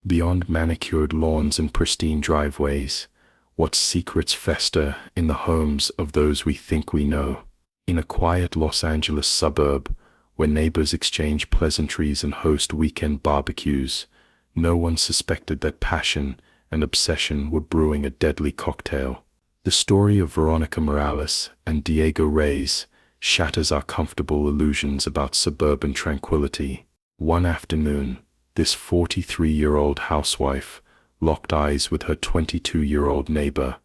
Beyond manicured lawns and pristine driveways, what secrets fester in the homes of those we think we know? In a quiet Los Angeles suburb, where neighbors exchange pleasantries and host weekend barbecues, no one suspected that passion and obsession were brewing a deadly cocktail. The story of Veronica Morales and Diego Reyes shatters our comfortable illusions about suburban tranquility. One afternoon, this 43-year-old housewife locked eyes with her 22-year-old neighbor,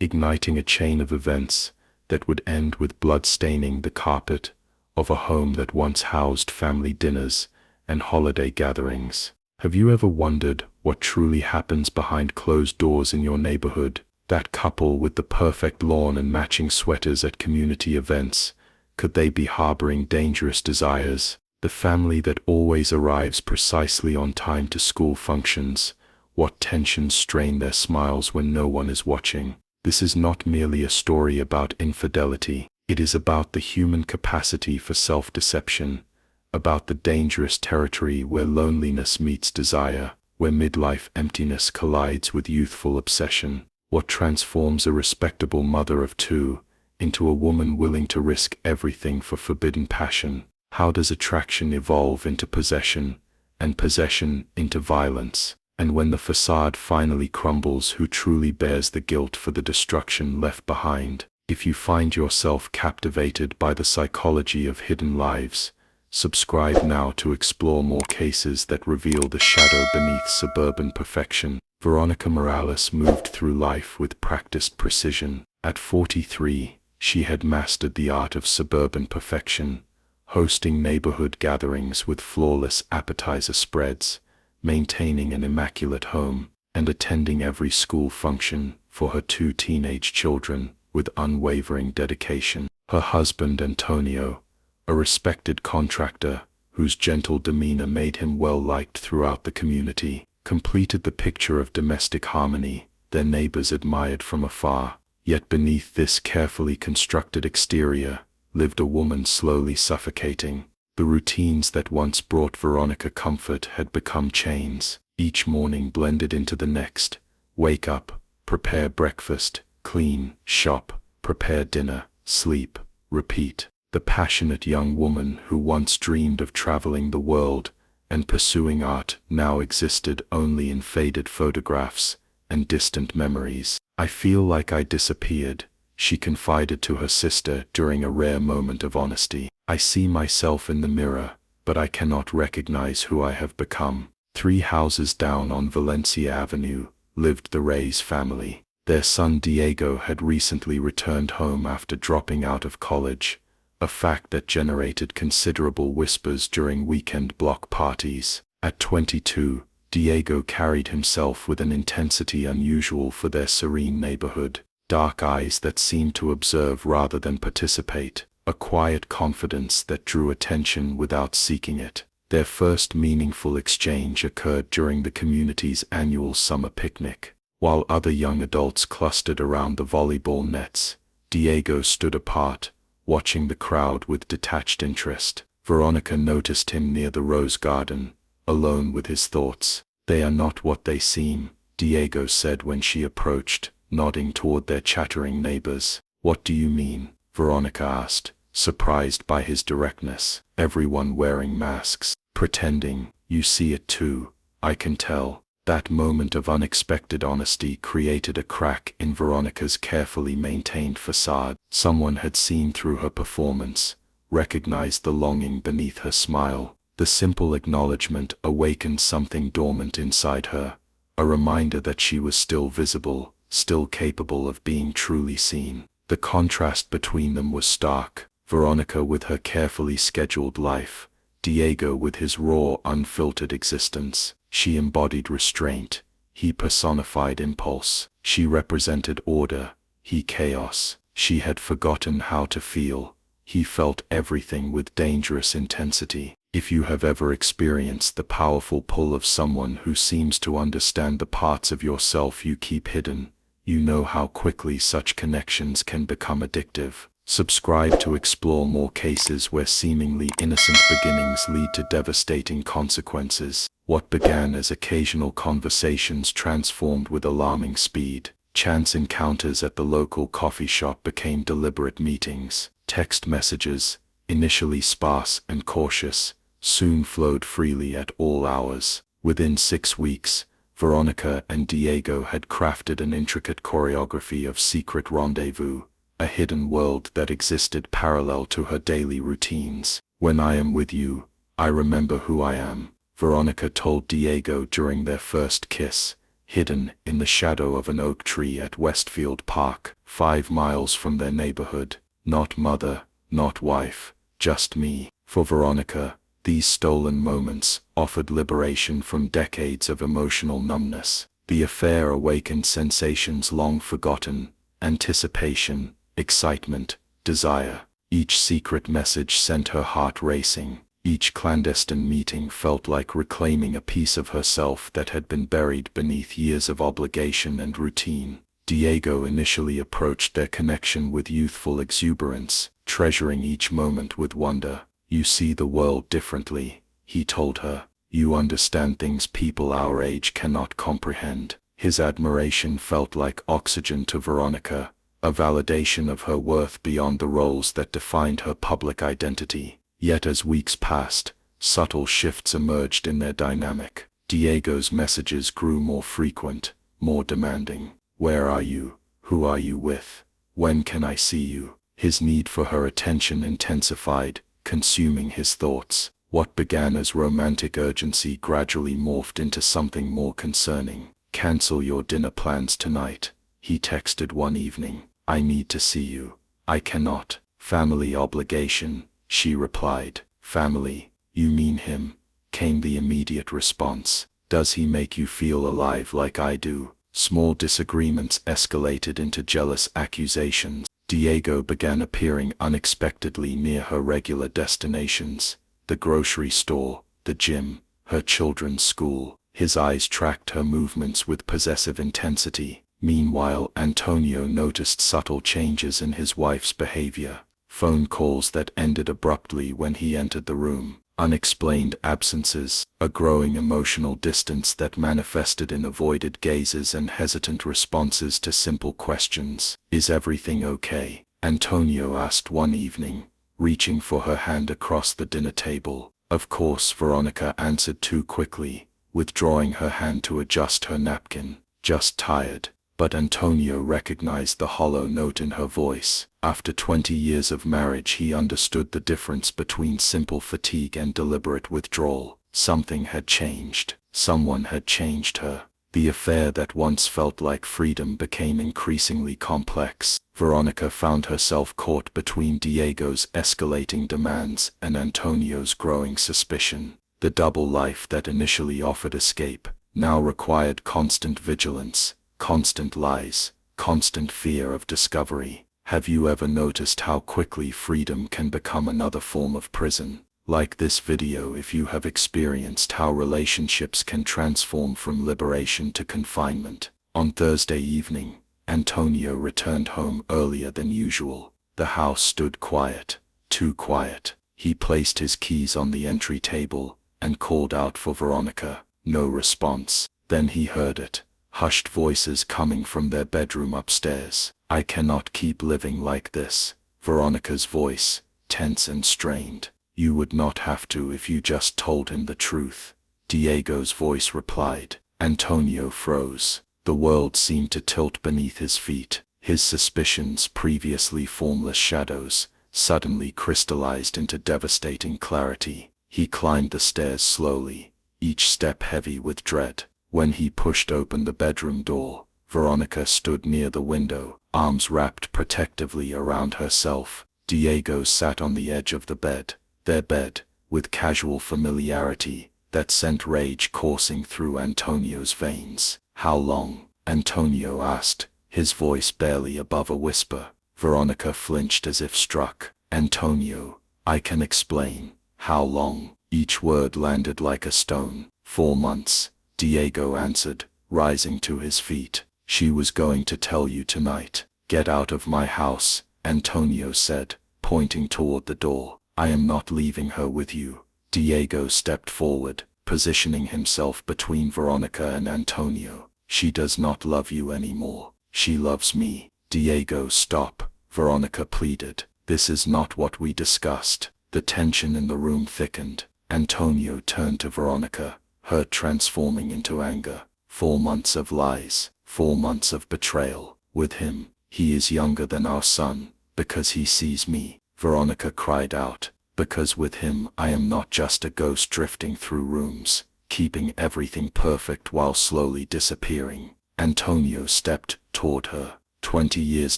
igniting a chain of events that would end with blood staining the carpet of a home that once housed family dinners and holiday gatherings. Have you ever wondered what truly happens behind closed doors in your neighborhood? That couple with the perfect lawn and matching sweaters at community events, could they be harboring dangerous desires? The family that always arrives precisely on time to school functions, what tensions strain their smiles when no one is watching? This is not merely a story about infidelity. It is about the human capacity for self-deception, about the dangerous territory where loneliness meets desire, where midlife emptiness collides with youthful obsession. What transforms a respectable mother of two into a woman willing to risk everything for forbidden passion? How does attraction evolve into possession, and possession into violence? And when the facade finally crumbles, who truly bears the guilt for the destruction left behind? If you find yourself captivated by the psychology of hidden lives, subscribe now to explore more cases that reveal the shadow beneath suburban perfection. Veronica Morales moved through life with practiced precision. At 43, she had mastered the art of suburban perfection, hosting neighborhood gatherings with flawless appetizer spreads, maintaining an immaculate home, and attending every school function for her two teenage children with unwavering dedication. Her husband Antonio, a respected contractor whose gentle demeanor made him well-liked throughout the community, completed the picture of domestic harmony their neighbors admired from afar. Yet beneath this carefully constructed exterior lived a woman slowly suffocating. The routines that once brought Veronica comfort had become chains, each morning blended into the next. Wake up, prepare breakfast, clean, shop, prepare dinner, sleep, repeat. The passionate young woman who once dreamed of traveling the world and pursuing art now existed only in faded photographs and distant memories. I feel like I disappeared, she confided to her sister during a rare moment of honesty. I see myself in the mirror, but I cannot recognize who I have become. 3 houses down on Valencia Avenue lived the Reyes family. Their son Diego had recently returned home after dropping out of college, a fact that generated considerable whispers during weekend block parties. At 22, Diego carried himself with an intensity unusual for their serene neighborhood, dark eyes that seemed to observe rather than participate, a quiet confidence that drew attention without seeking it. Their first meaningful exchange occurred during the community's annual summer picnic. While other young adults clustered around the volleyball nets, Diego stood apart, watching the crowd with detached interest. Veronica noticed him near the rose garden, alone with his thoughts. "They are not what they seem," Diego said when she approached, nodding toward their chattering neighbors. "What do you mean?" Veronica asked, surprised by his directness. "Everyone wearing masks, pretending. You see it too, I can tell." That moment of unexpected honesty created a crack in Veronica's carefully maintained facade. Someone had seen through her performance, recognized the longing beneath her smile. The simple acknowledgement awakened something dormant inside her, a reminder that she was still visible, still capable of being truly seen. The contrast between them was stark. Veronica with her carefully scheduled life, Diego with his raw, unfiltered existence. She embodied restraint, he personified impulse. She represented order, he chaos. She had forgotten how to feel, he felt everything with dangerous intensity. If you have ever experienced the powerful pull of someone who seems to understand the parts of yourself you keep hidden, you know how quickly such connections can become addictive. Subscribe to explore more cases where seemingly innocent beginnings lead to devastating consequences. What began as occasional conversations transformed with alarming speed. Chance encounters at the local coffee shop became deliberate meetings. Text messages, initially sparse and cautious, soon flowed freely at all hours. Within 6 weeks, Veronica and Diego had crafted an intricate choreography of secret rendezvous, a hidden world that existed parallel to her daily routines. When I am with you, I remember who I am, Veronica told Diego during their first kiss, hidden in the shadow of an oak tree at Westfield Park, 5 miles from their neighborhood. Not mother, not wife, just me. For Veronica, these stolen moments offered liberation from decades of emotional numbness. The affair awakened sensations long forgotten: anticipation, excitement, desire. Each secret message sent her heart racing. Each clandestine meeting felt like reclaiming a piece of herself that had been buried beneath years of obligation and routine. Diego initially approached their connection with youthful exuberance, treasuring each moment with wonder. You see the world differently, he told her. You understand things people our age cannot comprehend. His admiration felt like oxygen to Veronica, a validation of her worth beyond the roles that defined her public identity. Yet as weeks passed, subtle shifts emerged in their dynamic. Diego's messages grew more frequent, more demanding. Where are you? Who are you with? When can I see you? His need for her attention intensified, consuming his thoughts. What began as romantic urgency gradually morphed into something more concerning. Cancel your dinner plans tonight, he texted one evening. I need to see you. I cannot. Family obligation, she replied. Family? You mean him? Came the immediate response. Does he make you feel alive like I do? Small disagreements escalated into jealous accusations. Diego began appearing unexpectedly near her regular destinations: the grocery store, the gym, her children's school. His eyes tracked her movements with possessive intensity. Meanwhile, Antonio noticed subtle changes in his wife's behavior. Phone calls that ended abruptly when he entered the room. Unexplained absences, a growing emotional distance that manifested in avoided gazes and hesitant responses to simple questions. Is everything okay? Antonio asked one evening, reaching for her hand across the dinner table. Of course, Veronica answered too quickly, withdrawing her hand to adjust her napkin. Just tired. But Antonio recognized the hollow note in her voice. After 20 years of marriage, he understood the difference between simple fatigue and deliberate withdrawal. Something had changed. Someone had changed her. The affair that once felt like freedom became increasingly complex. Veronica found herself caught between Diego's escalating demands and Antonio's growing suspicion. The double life that initially offered escape now required constant vigilance. Constant lies, constant fear of discovery. Have you ever noticed how quickly freedom can become another form of prison? Like this video if you have experienced how relationships can transform from liberation to confinement. On Thursday evening, Antonio returned home earlier than usual. The house stood quiet, too quiet. He placed his keys on the entry table and called out for Veronica. No response. Then he heard it. Hushed voices coming from their bedroom upstairs. I cannot keep living like this. Veronica's voice, tense and strained. You would not have to if you just told him the truth. Diego's voice replied. Antonio froze. The world seemed to tilt beneath his feet. His suspicions, previously formless shadows, suddenly crystallized into devastating clarity. He climbed the stairs slowly, each step heavy with dread. When he pushed open the bedroom door, Veronica stood near the window, arms wrapped protectively around herself. Diego sat on the edge of the bed, their bed, with casual familiarity that sent rage coursing through Antonio's veins. How long? Antonio asked, his voice barely above a whisper. Veronica flinched as if struck. Antonio, I can explain. How long? Each word landed like a stone. 4 months. Diego answered, rising to his feet. She was going to tell you tonight. Get out of my house, Antonio said, pointing toward the door. I am not leaving her with you. Diego stepped forward, positioning himself between Veronica and Antonio. She does not love you anymore. She loves me. Diego, stop, Veronica pleaded. This is not what we discussed. The tension in the room thickened. Antonio turned to Veronica, hurt transforming into anger. 4 months of lies, 4 months of betrayal. With him, he is younger than our son, because he sees me. Veronica cried out, because with him I am not just a ghost drifting through rooms, keeping everything perfect while slowly disappearing. Antonio stepped toward her. 20 years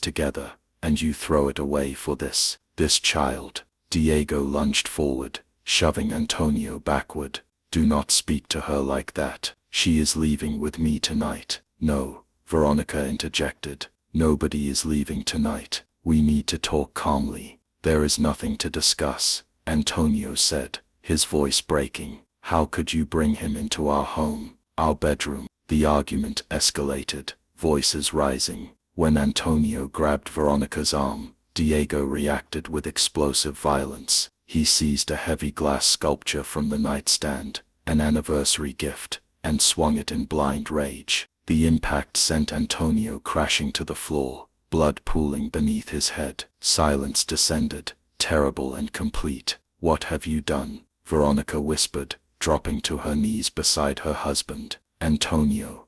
together, and you throw it away for this child. Diego lunged forward, shoving Antonio backward. Do not speak to her like that. She is leaving with me tonight. No, Veronica interjected. Nobody is leaving tonight. We need to talk calmly. There is nothing to discuss, Antonio said, his voice breaking. How could you bring him into our home, our bedroom? The argument escalated, voices rising. When Antonio grabbed Veronica's arm, Diego reacted with explosive violence. He seized a heavy glass sculpture from the nightstand, an anniversary gift, and swung it in blind rage. The impact sent Antonio crashing to the floor, blood pooling beneath his head. Silence descended, terrible and complete. What have you done? Veronica whispered, dropping to her knees beside her husband. Antonio,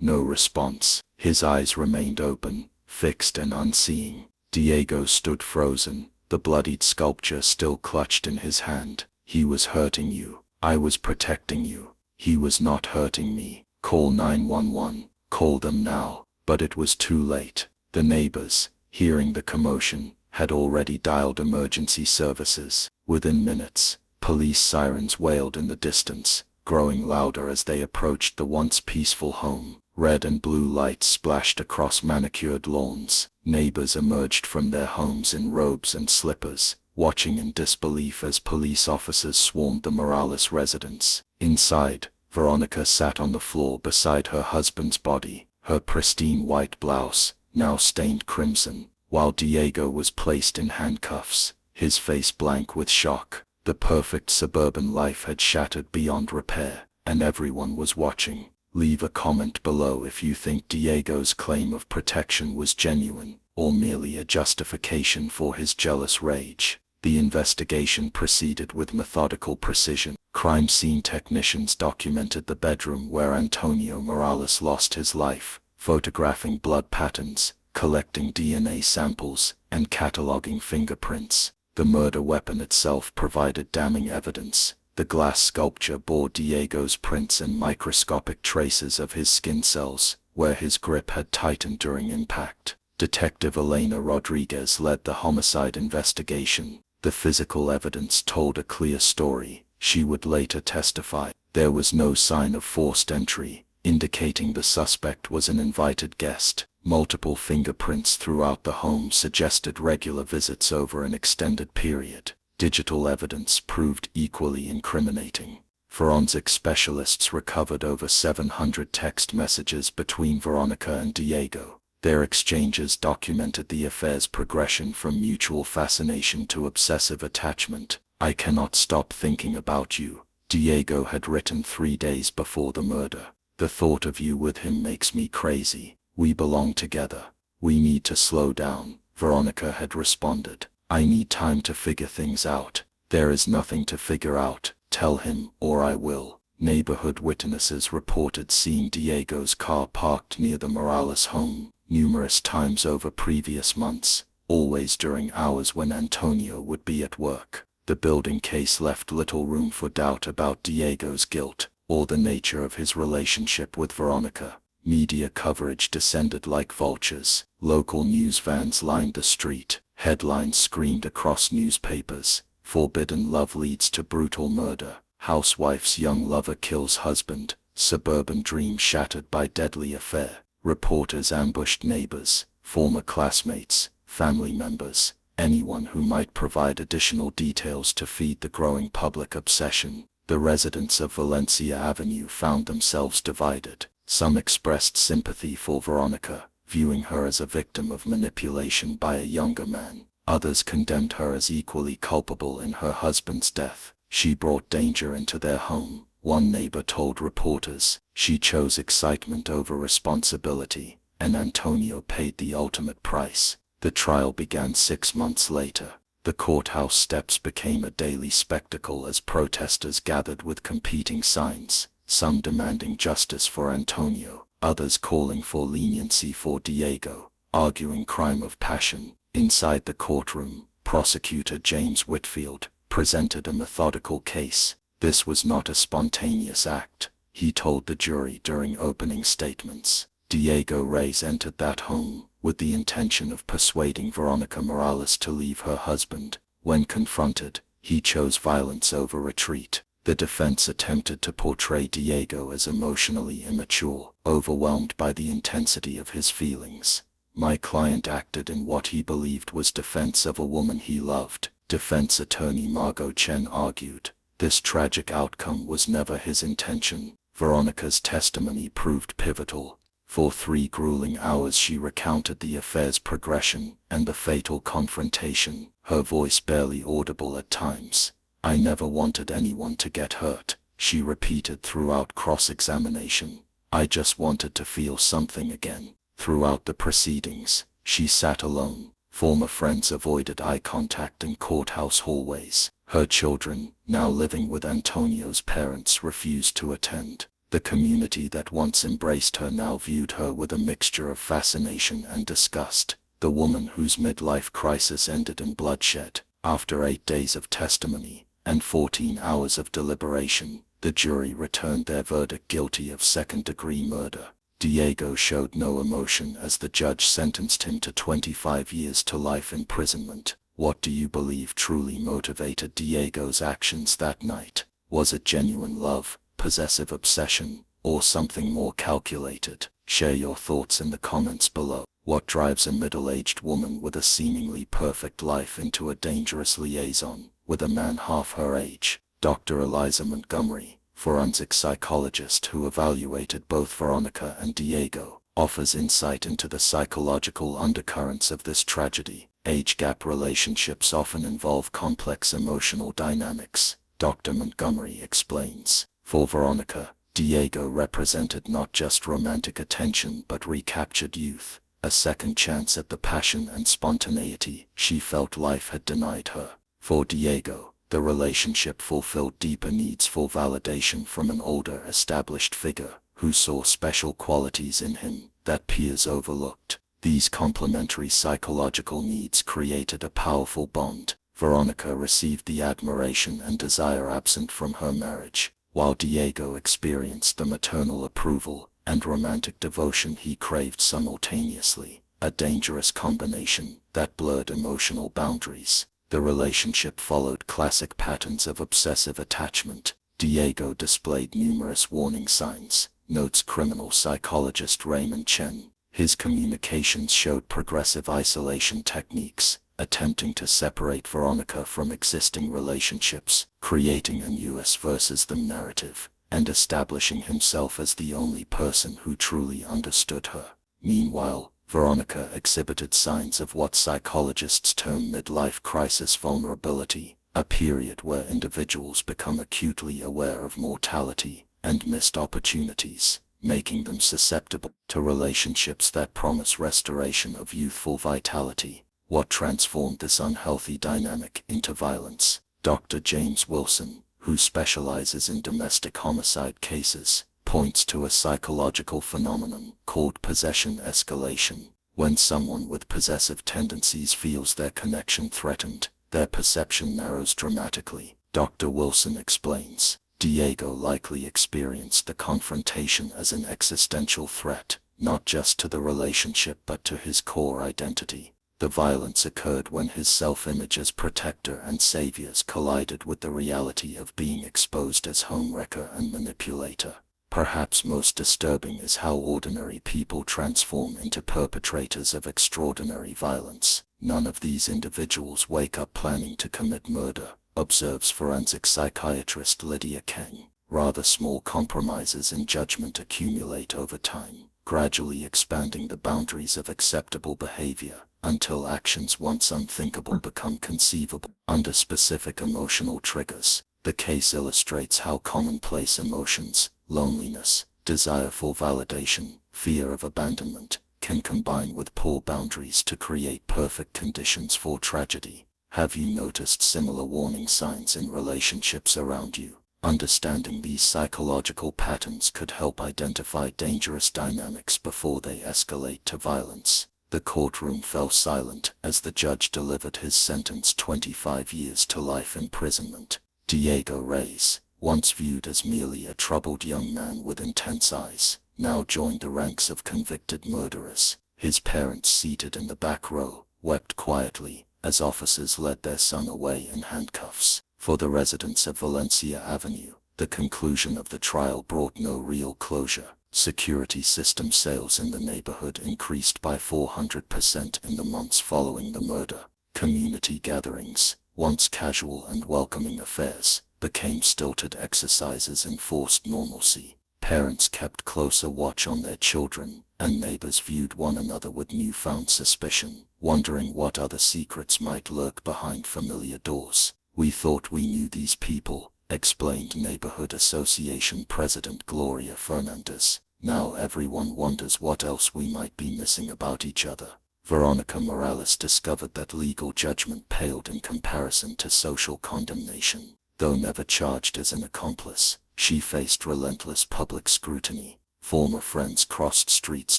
no response. His eyes remained open, fixed and unseeing. Diego stood frozen, the bloodied sculpture still clutched in his hand. He was hurting you. I was protecting you. He was not hurting me. Call 911. Call them now. But it was too late. The neighbors, hearing the commotion, had already dialed emergency services. Within minutes, police sirens wailed in the distance, growing louder as they approached the once peaceful home. Red and blue lights splashed across manicured lawns. Neighbors emerged from their homes in robes and slippers, watching in disbelief as police officers swarmed the Morales residence. Inside, Veronica sat on the floor beside her husband's body, her pristine white blouse, now stained crimson, while Diego was placed in handcuffs, his face blank with shock. The perfect suburban life had shattered beyond repair, and everyone was watching. Leave a comment below if you think Diego's claim of protection was genuine, or merely a justification for his jealous rage. The investigation proceeded with methodical precision. Crime scene technicians documented the bedroom where Antonio Morales lost his life, photographing blood patterns, collecting DNA samples, and cataloging fingerprints. The murder weapon itself provided damning evidence. The glass sculpture bore Diego's prints and microscopic traces of his skin cells, where his grip had tightened during impact. Detective Elena Rodriguez led the homicide investigation. The physical evidence told a clear story. She would later testify. There was no sign of forced entry, indicating the suspect was an invited guest. Multiple fingerprints throughout the home suggested regular visits over an extended period. Digital evidence proved equally incriminating. Forensic specialists recovered over 700 text messages between Veronica and Diego. Their exchanges documented the affair's progression from mutual fascination to obsessive attachment. I cannot stop thinking about you, Diego had written 3 days before the murder. The thought of you with him makes me crazy. We belong together. We need to slow down, Veronica had responded. I need time to figure things out. There is nothing to figure out. Tell him, or I will. Neighborhood witnesses reported seeing Diego's car parked near the Morales home numerous times over previous months, always during hours when Antonio would be at work. The building case left little room for doubt about Diego's guilt, or the nature of his relationship with Veronica. Media coverage descended like vultures. Local news vans lined the street. Headlines screamed across newspapers. Forbidden love leads to brutal murder. Housewife's young lover kills husband. Suburban dream shattered by deadly affair. Reporters ambushed neighbors, former classmates, family members, anyone who might provide additional details to feed the growing public obsession. The residents of Valencia Avenue found themselves divided. Some expressed sympathy for Veronica, viewing her as a victim of manipulation by a younger man. Others condemned her as equally culpable in her husband's death. She brought danger into their home. One neighbor told reporters, she chose excitement over responsibility, and Antonio paid the ultimate price. The trial began 6 months later. The courthouse steps became a daily spectacle as protesters gathered with competing signs, some demanding justice for Antonio, others calling for leniency for Diego, arguing crime of passion. Inside the courtroom, prosecutor James Whitfield presented a methodical case. This was not a spontaneous act, he told the jury during opening statements. Diego Reyes entered that home with the intention of persuading Veronica Morales to leave her husband. When confronted, he chose violence over retreat. The defense attempted to portray Diego as emotionally immature, overwhelmed by the intensity of his feelings. My client acted in what he believed was defense of a woman he loved, defense attorney Margot Chen argued. This tragic outcome was never his intention. Veronica's testimony proved pivotal. For 3 grueling hours she recounted the affair's progression and the fatal confrontation, her voice barely audible at times. "I never wanted anyone to get hurt," she repeated throughout cross-examination. "I just wanted to feel something again." Throughout the proceedings, she sat alone. Former friends avoided eye contact in courthouse hallways. Her children, now living with Antonio's parents, refused to attend. The community that once embraced her now viewed her with a mixture of fascination and disgust. The woman whose midlife crisis ended in bloodshed. After 8 days of testimony and 14 hours of deliberation, the jury returned their verdict guilty of second-degree murder. Diego showed no emotion as the judge sentenced him to 25 years to life imprisonment. What do you believe truly motivated Diego's actions that night? Was it genuine love, possessive obsession, or something more calculated? Share your thoughts in the comments below. What drives a middle-aged woman with a seemingly perfect life into a dangerous liaison with a man half her age? Dr. Eliza Montgomery, forensic psychologist who evaluated both Veronica and Diego, offers insight into the psychological undercurrents of this tragedy. Age gap relationships often involve complex emotional dynamics. Dr. Montgomery explains, for Veronica, Diego represented not just romantic attention but recaptured youth, a second chance at the passion and spontaneity she felt life had denied her. For Diego, the relationship fulfilled deeper needs for validation from an older, established figure who saw special qualities in him that peers overlooked. These complementary psychological needs created a powerful bond. Veronica received the admiration and desire absent from her marriage, while Diego experienced the maternal approval and romantic devotion he craved simultaneously, a dangerous combination that blurred emotional boundaries. The relationship followed classic patterns of obsessive attachment. Diego displayed numerous warning signs, notes criminal psychologist Raymond Chen. His communications showed progressive isolation techniques, attempting to separate Veronica from existing relationships, creating an us versus them narrative, and establishing himself as the only person who truly understood her. Meanwhile, Veronica exhibited signs of what psychologists term midlife crisis vulnerability, a period where individuals become acutely aware of mortality and missed opportunities, making them susceptible to relationships that promise restoration of youthful vitality. What transformed this unhealthy dynamic into violence? Dr. James Wilson, who specializes in domestic homicide cases, points to a psychological phenomenon called possession escalation. When someone with possessive tendencies feels their connection threatened, their perception narrows dramatically. Dr. Wilson explains, Diego likely experienced the confrontation as an existential threat, not just to the relationship but to his core identity. The violence occurred when his self-image as protector and savior collided with the reality of being exposed as homewrecker and manipulator. Perhaps most disturbing is how ordinary people transform into perpetrators of extraordinary violence. None of these individuals wake up planning to commit murder, observes forensic psychiatrist Lydia Kang. Rather, small compromises in judgment accumulate over time, gradually expanding the boundaries of acceptable behavior, until actions once unthinkable become conceivable. Under specific emotional triggers, the case illustrates how commonplace emotions, loneliness, desire for validation, fear of abandonment, can combine with poor boundaries to create perfect conditions for tragedy. Have you noticed similar warning signs in relationships around you? Understanding these psychological patterns could help identify dangerous dynamics before they escalate to violence. The courtroom fell silent as the judge delivered his sentence: 25 years to life imprisonment. Diego Reyes, once viewed as merely a troubled young man with intense eyes, now joined the ranks of convicted murderers. His parents, seated in the back row, wept quietly as officers led their son away in handcuffs. For the residents of Valencia Avenue, the conclusion of the trial brought no real closure. Security system sales in the neighborhood increased by 400% in the months following the murder. Community gatherings, once casual and welcoming affairs, became stilted exercises in forced normalcy. Parents kept closer watch on their children, and neighbors viewed one another with newfound suspicion, wondering what other secrets might lurk behind familiar doors. "We thought we knew these people," explained Neighborhood Association President Gloria Fernandez. "Now everyone wonders what else we might be missing about each other." Veronica Morales discovered that legal judgment paled in comparison to social condemnation. Though never charged as an accomplice, she faced relentless public scrutiny. Former friends crossed streets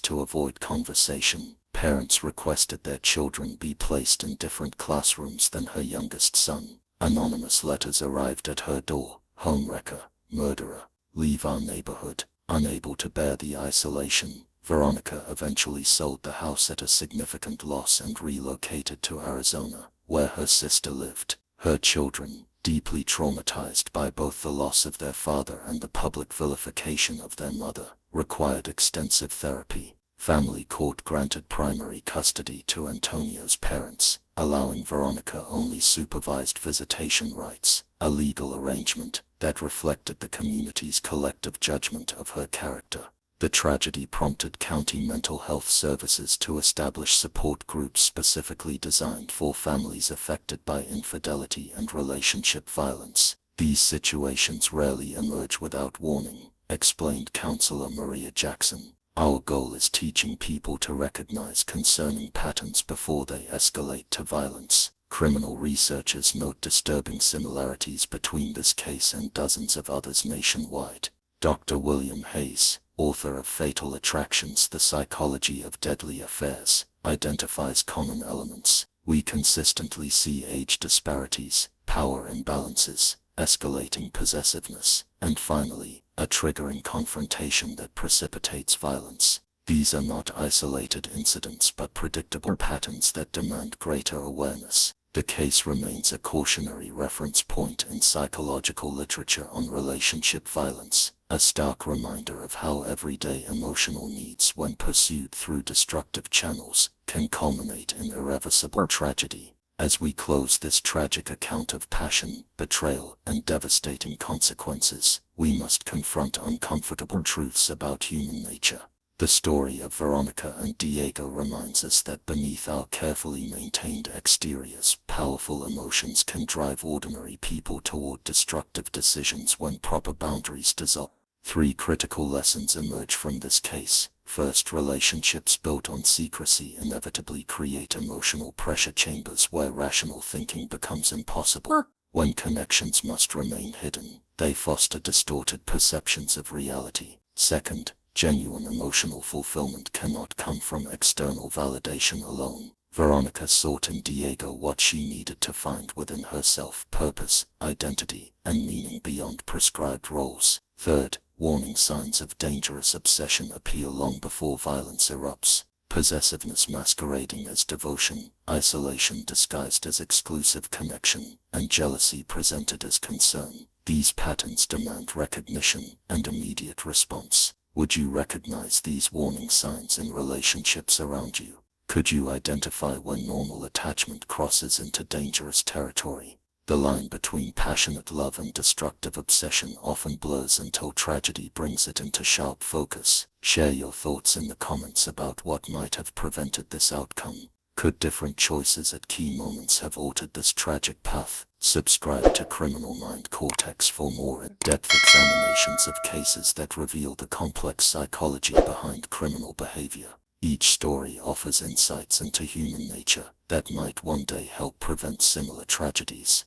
to avoid conversation. Parents requested their children be placed in different classrooms than her youngest son. Anonymous letters arrived at her door: "Homewrecker, murderer, leave our neighborhood." Unable to bear the isolation, Veronica eventually sold the house at a significant loss and relocated to Arizona, where her sister lived. Her children, deeply traumatized by both the loss of their father and the public vilification of their mother, required extensive therapy. Family court granted primary custody to Antonio's parents, allowing Veronica only supervised visitation rights, a legal arrangement that reflected the community's collective judgment of her character. The tragedy prompted county mental health services to establish support groups specifically designed for families affected by infidelity and relationship violence. "These situations rarely emerge without warning," explained Counselor Maria Jackson. "Our goal is teaching people to recognize concerning patterns before they escalate to violence." Criminal researchers note disturbing similarities between this case and dozens of others nationwide. Dr. William Hayes, author of Fatal Attractions: The Psychology of Deadly Affairs, identifies common elements. "We consistently see age disparities, power imbalances, escalating possessiveness, and finally, a triggering confrontation that precipitates violence. These are not isolated incidents but predictable patterns that demand greater awareness." The case remains a cautionary reference point in psychological literature on relationship violence, a stark reminder of how everyday emotional needs, when pursued through destructive channels, can culminate in irreversible tragedy. As we close this tragic account of passion, betrayal, and devastating consequences, we must confront uncomfortable truths about human nature. The story of Veronica and Diego reminds us that beneath our carefully maintained exteriors, powerful emotions can drive ordinary people toward destructive decisions when proper boundaries dissolve. 3 critical lessons emerge from this case. First, relationships built on secrecy inevitably create emotional pressure chambers where rational thinking becomes impossible. When connections must remain hidden, they foster distorted perceptions of reality. Second, genuine emotional fulfillment cannot come from external validation alone. Veronica sought in Diego what she needed to find within herself: purpose, identity, and meaning beyond prescribed roles. Third, warning signs of dangerous obsession appear long before violence erupts. Possessiveness masquerading as devotion, isolation disguised as exclusive connection, and jealousy presented as concern. These patterns demand recognition and immediate response. Would you recognize these warning signs in relationships around you? Could you identify when normal attachment crosses into dangerous territory? The line between passionate love and destructive obsession often blurs until tragedy brings it into sharp focus. Share your thoughts in the comments about what might have prevented this outcome. Could different choices at key moments have altered this tragic path? Subscribe to Criminal Mind Cortex for more in-depth examinations of cases that reveal the complex psychology behind criminal behavior. Each story offers insights into human nature that might one day help prevent similar tragedies.